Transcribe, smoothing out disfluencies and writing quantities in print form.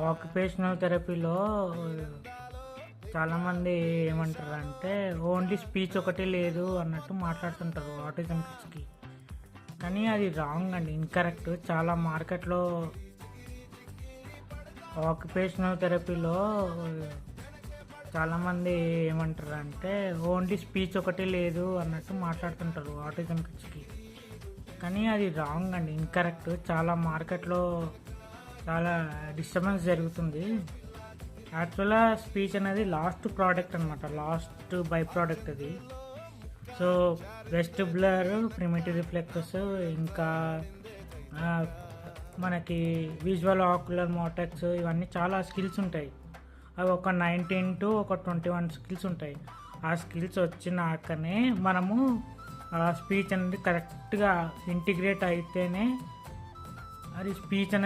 Occupational థెరపీలో చాలామంది ఏమంటారంటే only speech ఒకటి లేదు అన్నట్టు మాట్లాడుతుంటారు ఆటిజం కిడ్స్కి. కానీ అది రాంగ్ అండి, ఇన్కరెక్ట్. చాలా మార్కెట్లో ఆక్యుపేషనల్ థెరపీలో చాలామంది ఏమంటారంటే ఓన్లీ స్పీచ్ ఒకటి లేదు అన్నట్టు మాట్లాడుతుంటారు ఆటిజం కిడ్స్కి. కానీ అది రాంగ్ అండి, ఇన్కరెక్ట్. చాలా మార్కెట్లో చాలా డిస్టర్బెన్స్ జరుగుతుంది. యాక్చువల్గా స్పీచ్ అనేది లాస్ట్ ప్రోడక్ట్ అనమాట, లాస్ట్ బై ప్రోడక్ట్ అది. సో వెస్టిబులర్, ప్రిమిటివ్ రిఫ్లెక్సెస్, ఇంకా మనకి విజువల్ ఆక్యులర్ మోటాక్స్, ఇవన్నీ చాలా స్కిల్స్ ఉంటాయి. అవి ఒక 19 to 21 స్కిల్స్ ఉంటాయి. ఆ స్కిల్స్ వచ్చినాకనే మనము స్పీచ్ అనేది కరెక్ట్గా ఇంటిగ్రేట్ అయితేనే అది స్పీచ్ అనేది